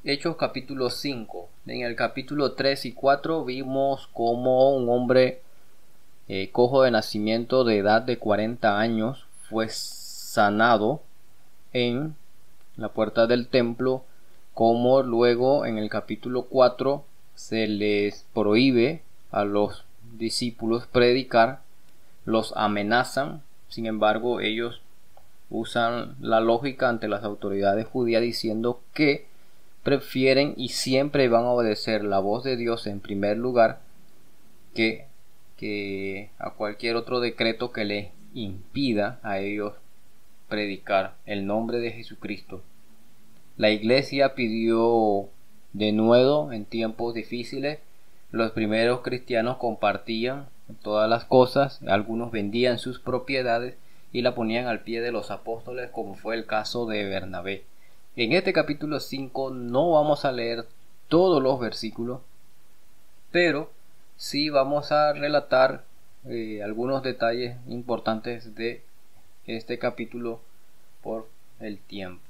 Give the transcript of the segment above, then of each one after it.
Hechos capítulo 5. En el capítulo 3 y 4 vimos cómo un hombre cojo de nacimiento de edad de 40 años fue sanado en la puerta del templo, como luego en el capítulo 4 se les prohíbe a los discípulos predicar, los amenazan. Sin embargo, ellos usan la lógica ante las autoridades judías diciendo que prefieren y siempre van a obedecer la voz de Dios en primer lugar que a cualquier otro decreto que les impida a ellos predicar el nombre de Jesucristo. La iglesia pidió denuedo en tiempos difíciles. Los primeros cristianos compartían todas las cosas, algunos vendían sus propiedades y la ponían al pie de los apóstoles, como fue el caso de Bernabé. En este capítulo 5 no vamos a leer todos los versículos, pero sí vamos a relatar algunos detalles importantes de este capítulo por el tiempo.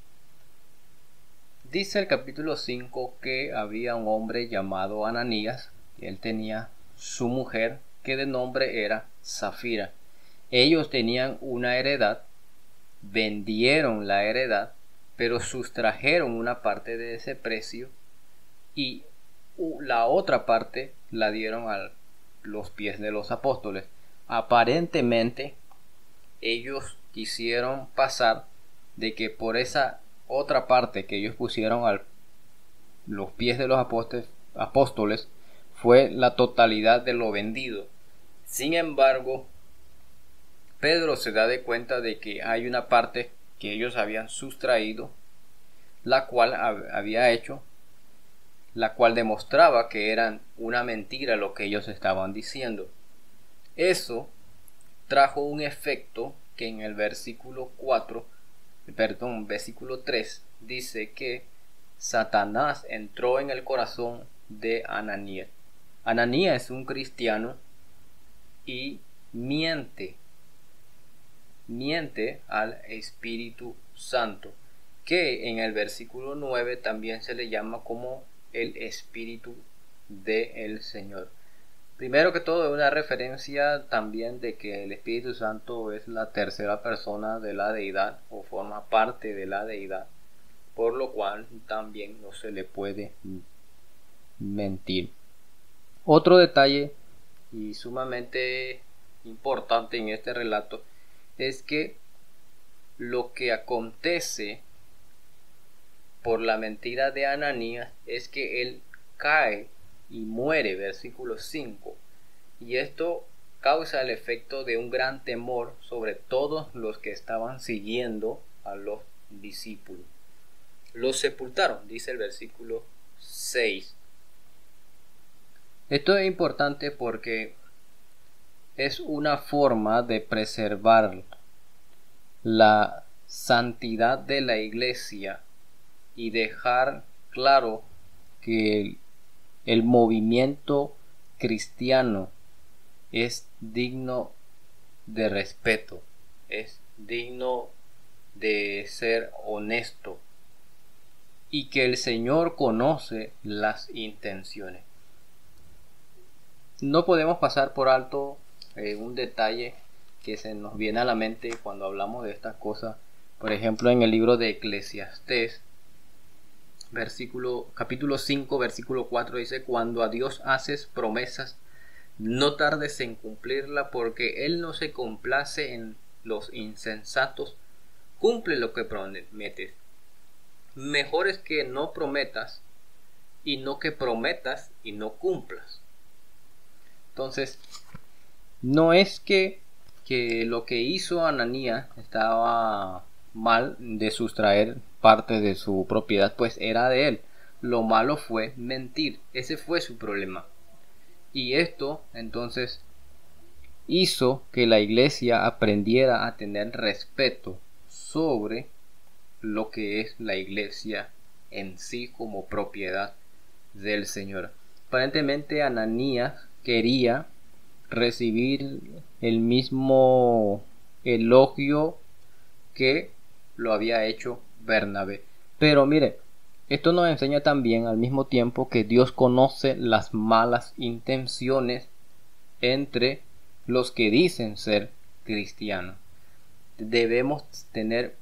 Dice el capítulo 5 que había un hombre llamado Ananías, y él tenía su mujer que de nombre era Safira. Ellos tenían una heredad, vendieron la heredad, pero sustrajeron una parte de ese precio y la otra parte la dieron a los pies de los apóstoles. Aparentemente ellos quisieron pasar de que por esa otra parte que ellos pusieron a los pies de los apóstoles fue la totalidad de lo vendido. Sin embargo, Pedro se da de cuenta de que hay una parte que ellos habían sustraído, la cual había hecho, la cual demostraba que eran una mentira lo que ellos estaban diciendo. Eso trajo un efecto que en el versículo 3 dice que Satanás entró en el corazón de Ananías. Ananías es un cristiano y miente al Espíritu Santo, que en el versículo 9 también se le llama como el Espíritu del Señor. Primero que todo, es una referencia también de que el Espíritu Santo es la tercera persona de la deidad o forma parte de la deidad, por lo cual también no se le puede mentir. Otro detalle y sumamente importante en este relato es que lo que acontece por la mentira de Ananías es que él cae y muere, versículo 5, y esto causa el efecto de un gran temor sobre todos los que estaban siguiendo a los discípulos. Los sepultaron, dice el versículo 6. Esto es importante porque es una forma de preservar la santidad de la iglesia y dejar claro que el movimiento cristiano es digno de respeto, es digno de ser honesto y que el Señor conoce las intenciones. No podemos pasar por alto un detalle que se nos viene a la mente cuando hablamos de estas cosas. Por ejemplo, en el libro de Eclesiastés, capítulo 5, versículo 4 dice: cuando a Dios haces promesas, no tardes en cumplirla, porque Él no se complace en los insensatos. Cumple lo que prometes. Mejor es que no prometas y no que prometas y no cumplas. Entonces, no es que lo que hizo Ananías estaba mal de sustraer parte de su propiedad, pues era de él. Lo malo fue mentir, ese fue su problema. Y esto entonces hizo que la iglesia aprendiera a tener respeto sobre lo que es la iglesia en sí como propiedad del Señor. Aparentemente Ananías quería recibir el mismo elogio que lo había hecho Bernabé. Pero mire, Esto nos enseña también al mismo tiempo que Dios conoce las malas intenciones entre los que dicen ser cristianos. Debemos tener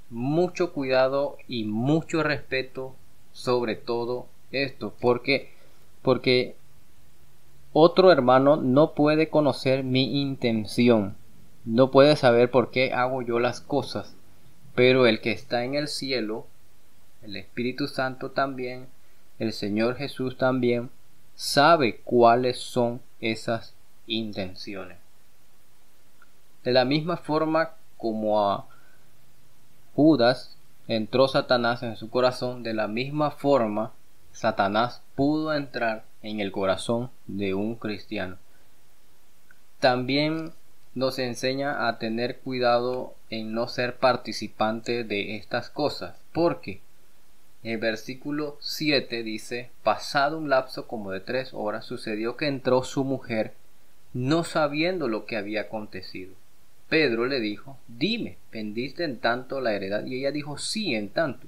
mucho cuidado y mucho respeto sobre todo esto, porque otro hermano no puede conocer mi intención, no puede saber por qué hago yo las cosas, pero el que está en el cielo, el Espíritu Santo también, el Señor Jesús también, sabe cuáles son esas intenciones. De la misma forma como a Judas entró Satanás en su corazón, de la misma forma Satanás pudo entrar en el corazón de un cristiano. También nos enseña a tener cuidado en no ser participante de estas cosas, porque el versículo 7 dice: pasado un lapso como de 3 horas, sucedió que entró su mujer, no sabiendo lo que había acontecido. Pedro le dijo: dime, ¿vendiste en tanto la heredad? Y ella dijo: sí, en tanto.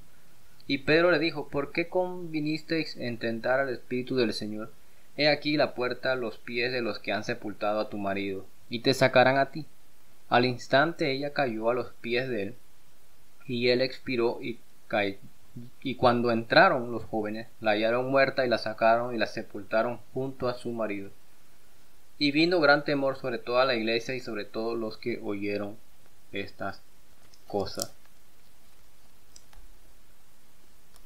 Y Pedro le dijo: ¿por qué convinisteis en tentar al Espíritu del Señor? He aquí la puerta a los pies de los que han sepultado a tu marido, y te sacarán a ti. Al instante ella cayó a los pies de él, y él expiró y cuando entraron los jóvenes, la hallaron muerta y la sacaron y la sepultaron junto a su marido. Y vino gran temor sobre toda la iglesia y sobre todos los que oyeron estas cosas.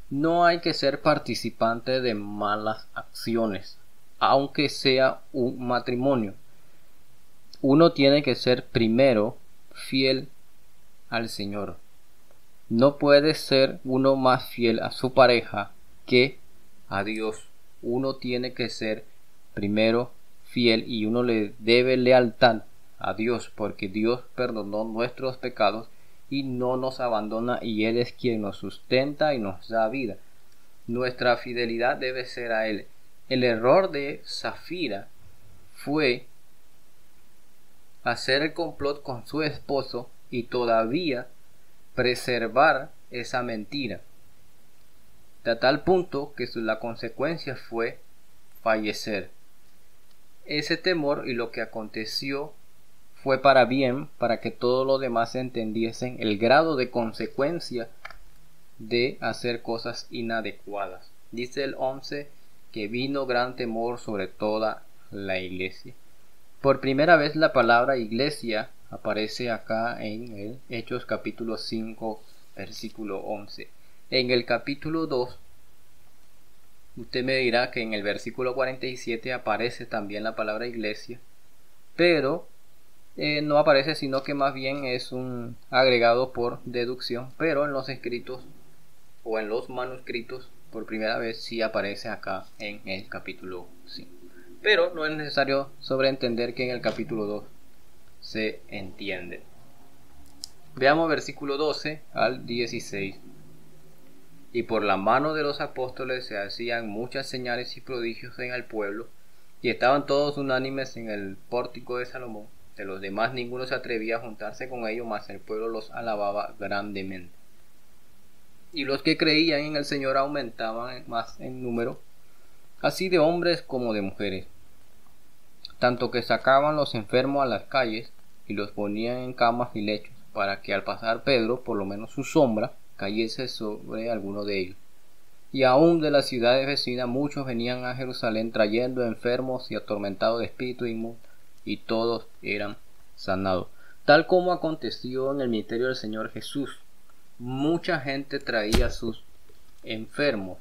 No hay que ser participante de malas acciones, aunque sea un matrimonio. Uno tiene que ser primero fiel al Señor. No puede ser uno más fiel a su pareja que a Dios. Uno tiene que ser primero fiel y uno le debe lealtad a Dios, porque Dios perdonó nuestros pecados y no nos abandona, y Él es quien nos sustenta y nos da vida. Nuestra fidelidad debe ser a Él. El error de Zafira fue hacer el complot con su esposo y todavía preservar esa mentira, de tal punto que la consecuencia fue fallecer. Ese temor y lo que aconteció fue para bien, para que todos los demás entendiesen el grado de consecuencia de hacer cosas inadecuadas. Dice el 11 que vino gran temor sobre toda la iglesia. Por primera vez la palabra iglesia aparece acá en el Hechos capítulo 5 versículo 11. En el capítulo 2 usted me dirá que en el versículo 47 aparece también la palabra iglesia, pero no aparece, sino que más bien es un agregado por deducción, pero en los escritos o en los manuscritos por primera vez sí aparece acá en el capítulo 5. Pero no es necesario sobreentender que en el capítulo 2 se entiende. Veamos versículo 12 al 16. Y por la mano de los apóstoles se hacían muchas señales y prodigios en el pueblo, y estaban todos unánimes en el pórtico de Salomón. De los demás ninguno se atrevía a juntarse con ellos, mas el pueblo los alababa grandemente. Y los que creían en el Señor aumentaban más en número, así de hombres como de mujeres, tanto que sacaban los enfermos a las calles y los ponían en camas y lechos, para que al pasar Pedro, por lo menos su sombra cayese sobre alguno de ellos. Y aún de las ciudades vecinas muchos venían a Jerusalén trayendo enfermos y atormentados de espíritu inmundo, y todos eran sanados. Tal como aconteció en el ministerio del Señor Jesús, mucha gente traía a sus enfermos.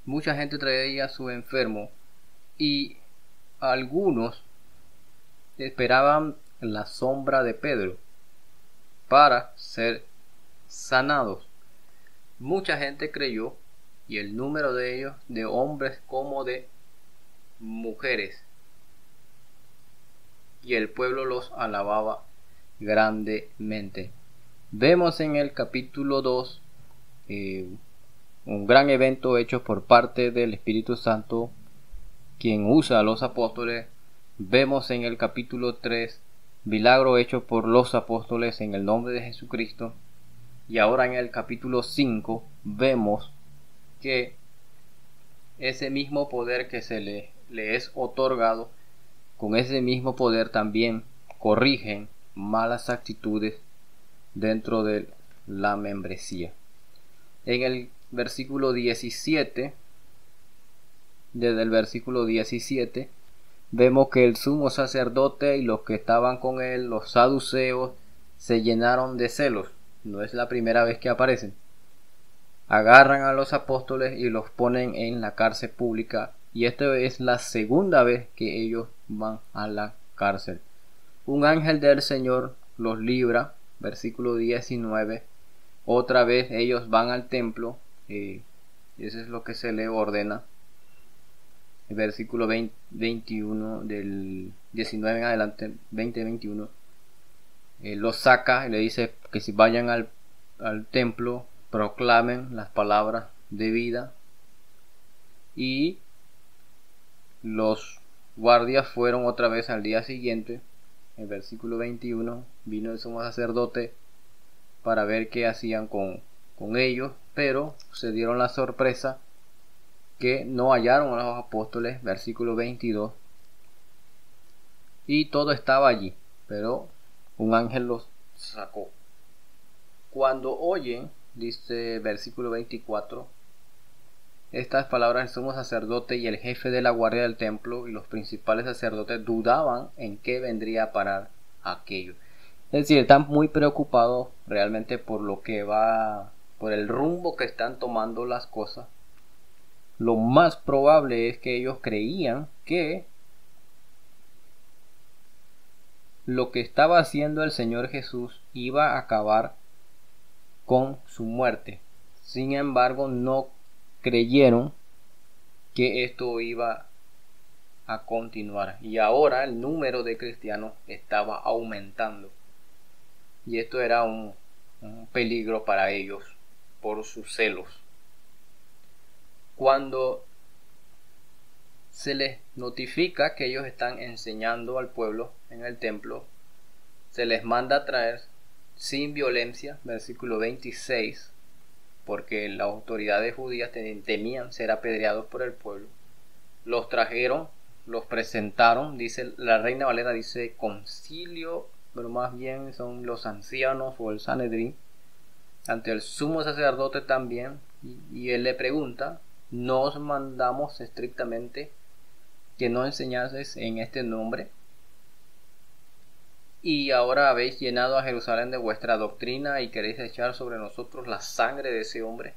Mucha gente traía a sus enfermos, y algunos esperaban la sombra de Pedro para ser sanados. Mucha gente creyó, y el número de ellos, de hombres como de mujeres, y el pueblo los alababa grandemente. Vemos en el capítulo 2 un gran evento hecho por parte del Espíritu Santo, quien usa a los apóstoles. Vemos en el capítulo 3 milagro hecho por los apóstoles en el nombre de Jesucristo. Y ahora en el capítulo 5 vemos que ese mismo poder que le es otorgado, con ese mismo poder también corrigen malas actitudes dentro de la membresía. En el versículo 17, desde el versículo 17, vemos que el sumo sacerdote y los que estaban con él, los saduceos, se llenaron de celos. No es la primera vez que aparecen. Agarran a los apóstoles y los ponen en la cárcel pública, y esta es la segunda vez que ellos van a la cárcel. Un ángel del Señor los libra, versículo 19. Otra vez ellos van al templo, eso es lo que se le ordena. El versículo 21 del 19 en adelante, 20-21, los saca y le dice que si vayan al templo, proclamen las palabras de vida. Y los guardias fueron otra vez al día siguiente. El versículo 21, vino el sumo sacerdote para ver qué hacían con ellos, pero se dieron la sorpresa que no hallaron a los apóstoles. Versículo 22, y todo estaba allí, pero un ángel los sacó. Cuando oyen, dice versículo 24, estas palabras, el sumo sacerdote y el jefe de la guardia del templo y los principales sacerdotes dudaban en qué vendría a parar aquello. Es decir, están muy preocupados realmente por lo que va, por el rumbo que están tomando las cosas. Lo más probable es que ellos creían que lo que estaba haciendo el Señor Jesús iba a acabar con su muerte. Sin embargo, no creyeron que esto iba a continuar, y ahora el número de cristianos estaba aumentando, y esto era un peligro para ellos por sus celos. Cuando se les notifica que ellos están enseñando al pueblo en el templo, se les manda a traer sin violencia, versículo 26, porque las autoridades judías temían ser apedreados por el pueblo. Los trajeron, los presentaron, dice la Reina Valera, dice concilio, pero más bien son los ancianos o el Sanedrín, ante el sumo sacerdote también, y él le pregunta: ¿no os mandamos estrictamente que no enseñases en este nombre? Y ahora habéis llenado a Jerusalén de vuestra doctrina y queréis echar sobre nosotros la sangre de ese hombre.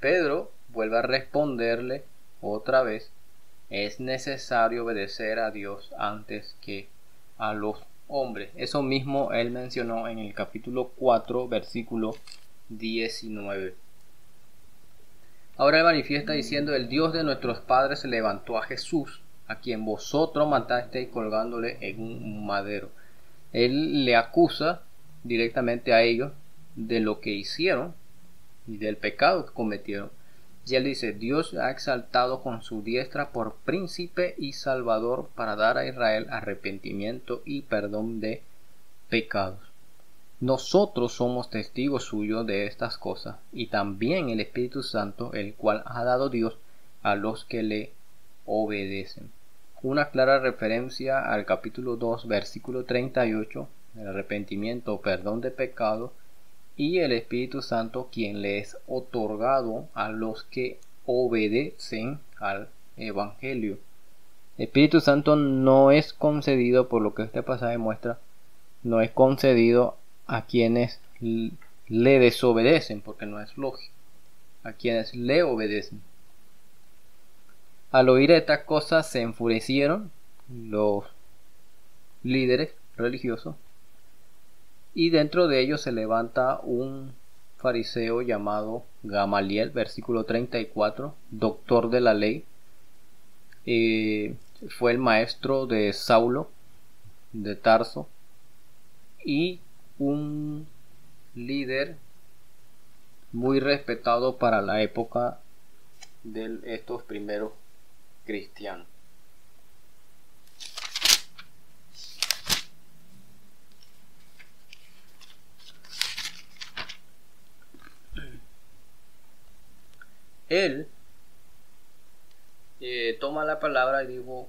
Pedro vuelve a responderle otra vez: es necesario obedecer a Dios antes que a los hombres. Eso mismo él mencionó en el capítulo 4, versículo 19. Ahora él manifiesta diciendo: el Dios de nuestros padres levantó a Jesús, a quien vosotros matasteis colgándole en un madero. Él le acusa directamente a ellos de lo que hicieron y del pecado que cometieron. Y él dice: Dios ha exaltado con su diestra por príncipe y salvador para dar a Israel arrepentimiento y perdón de pecados. Nosotros somos testigos suyos de estas cosas, y también el Espíritu Santo, el cual ha dado Dios a los que le obedecen. Una clara referencia al capítulo 2, versículo 38, el arrepentimiento o perdón de pecado, y el Espíritu Santo, quien le es otorgado a los que obedecen al Evangelio. El Espíritu Santo no es concedido, por lo que este pasaje muestra, no es concedido a quienes le desobedecen, porque no es lógico, a quienes le obedecen. Al oír estas cosas se enfurecieron los líderes religiosos, y dentro de ellos se levanta un fariseo llamado Gamaliel, versículo 34, doctor de la ley. Fue el maestro de Saulo de Tarso y un líder muy respetado para la época de estos primeros cristianos. él toma la palabra y dijo: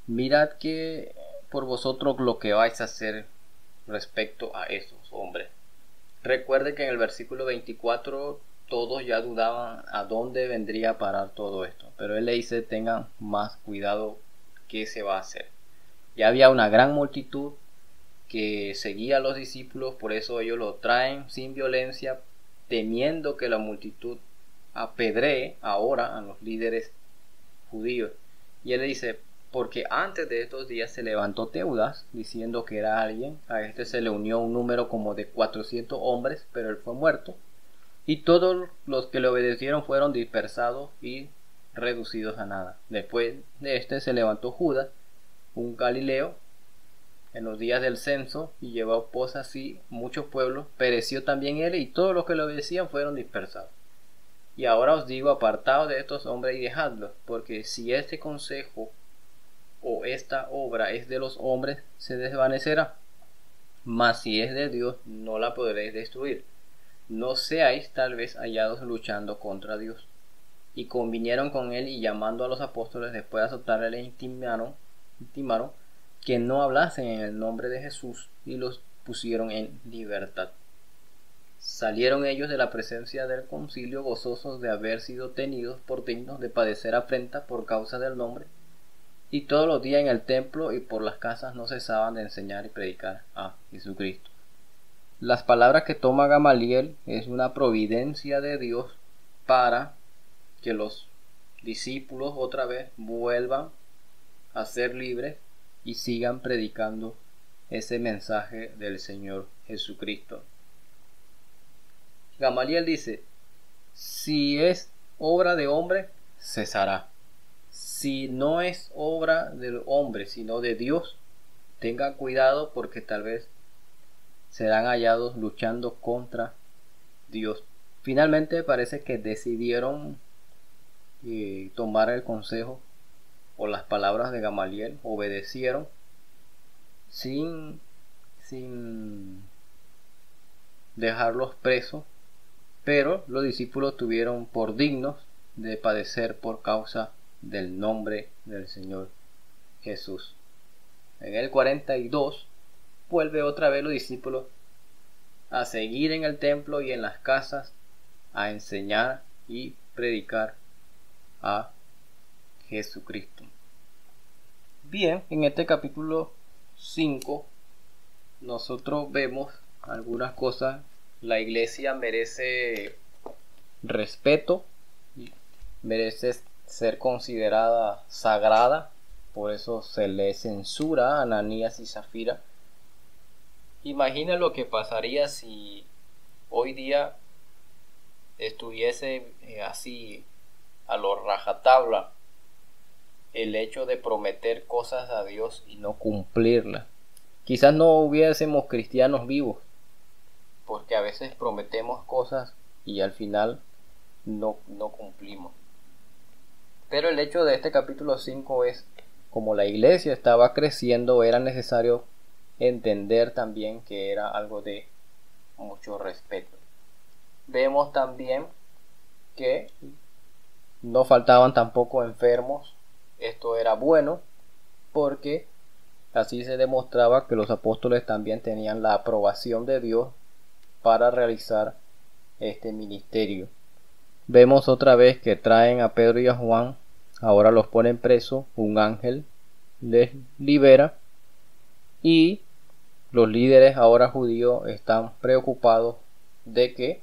mirad que por vosotros lo que vais a hacer respecto a esos hombres. Recuerde que en el versículo 24 todos ya dudaban a dónde vendría a parar todo esto, pero él le dice: tengan más cuidado, qué se va a hacer. Ya había una gran multitud que seguía a los discípulos, por eso ellos lo traen sin violencia, temiendo que la multitud apedree ahora a los líderes judíos. Y él le dice: porque antes de estos días se levantó Teudas diciendo que era alguien, a este se le unió un número como de 400 hombres, pero él fue muerto, y todos los que le obedecieron fueron dispersados y reducidos a nada. Después de este se levantó Judas, un galileo, en los días del censo, y llevó pos así muchos pueblos. Pereció también él, y todos los que le obedecían fueron dispersados. Y ahora os digo: apartaos de estos hombres y dejadlos, porque si este consejo o esta obra es de los hombres, se desvanecerá, mas si es de Dios, no la podréis destruir. No seáis tal vez hallados luchando contra Dios. Y convinieron con él, y llamando a los apóstoles, después de azotarle, le intimaron que no hablasen en el nombre de Jesús, y los pusieron en libertad. Salieron ellos de la presencia del concilio, gozosos de haber sido tenidos por dignos de padecer afrenta por causa del nombre, y todos los días en el templo y por las casas no cesaban de enseñar y predicar a Jesucristo. Las palabras que toma Gamaliel es una providencia de Dios para que los discípulos otra vez vuelvan a ser libres y sigan predicando ese mensaje del Señor Jesucristo. Gamaliel dice: si es obra de hombre, cesará. Si no es obra del hombre, sino de Dios, tengan cuidado, porque tal vez serán hallados luchando contra Dios. Finalmente parece que decidieron tomar el consejo o las palabras de Gamaliel, obedecieron sin dejarlos presos, pero los discípulos tuvieron por dignos de padecer por causa del nombre del Señor Jesús. En el 42 vuelve otra vez los discípulos a seguir en el templo y en las casas, a enseñar y predicar a Jesucristo. Bien, en este capítulo 5 nosotros vemos algunas cosas. La iglesia merece respeto, merece ser considerada sagrada, por eso se le censura a Ananías y Zafira. Imagina lo que pasaría si hoy día estuviese así a lo rajatabla el hecho de prometer cosas a Dios y no cumplirlas. Quizás no hubiésemos cristianos vivos, porque a veces prometemos cosas y al final no cumplimos. Pero el hecho de este capítulo 5 es: como la iglesia estaba creciendo, era necesario entender también que era algo de mucho respeto. Vemos también que no faltaban tampoco enfermos. Esto era bueno, porque así se demostraba que los apóstoles también tenían la aprobación de Dios para realizar este ministerio. Vemos otra vez que traen a Pedro y a Juan, ahora los ponen presos, un ángel les libera, y los líderes ahora judíos están preocupados de que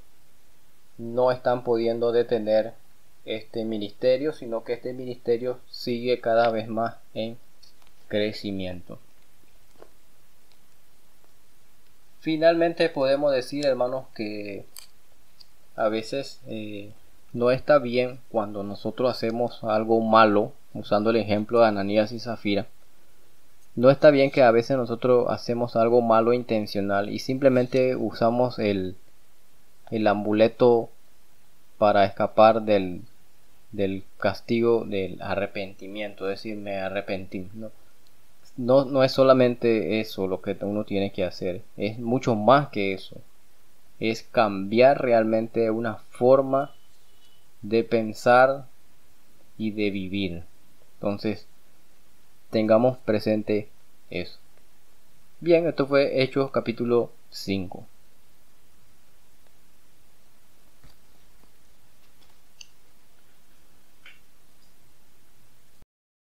no están pudiendo detener este ministerio, sino que este ministerio sigue cada vez más en crecimiento. Finalmente podemos decir, hermanos, que a veces no está bien cuando nosotros hacemos algo malo, usando el ejemplo de Ananías y Zafira. No está bien que a veces nosotros hacemos algo malo intencional y simplemente usamos el amuleto para escapar del castigo del arrepentimiento, es decir, me arrepentí. No es solamente eso lo que uno tiene que hacer, es mucho más que eso. Es cambiar realmente una forma de pensar y de vivir. Entonces, tengamos presente eso. Bien, esto fue Hechos capítulo 5.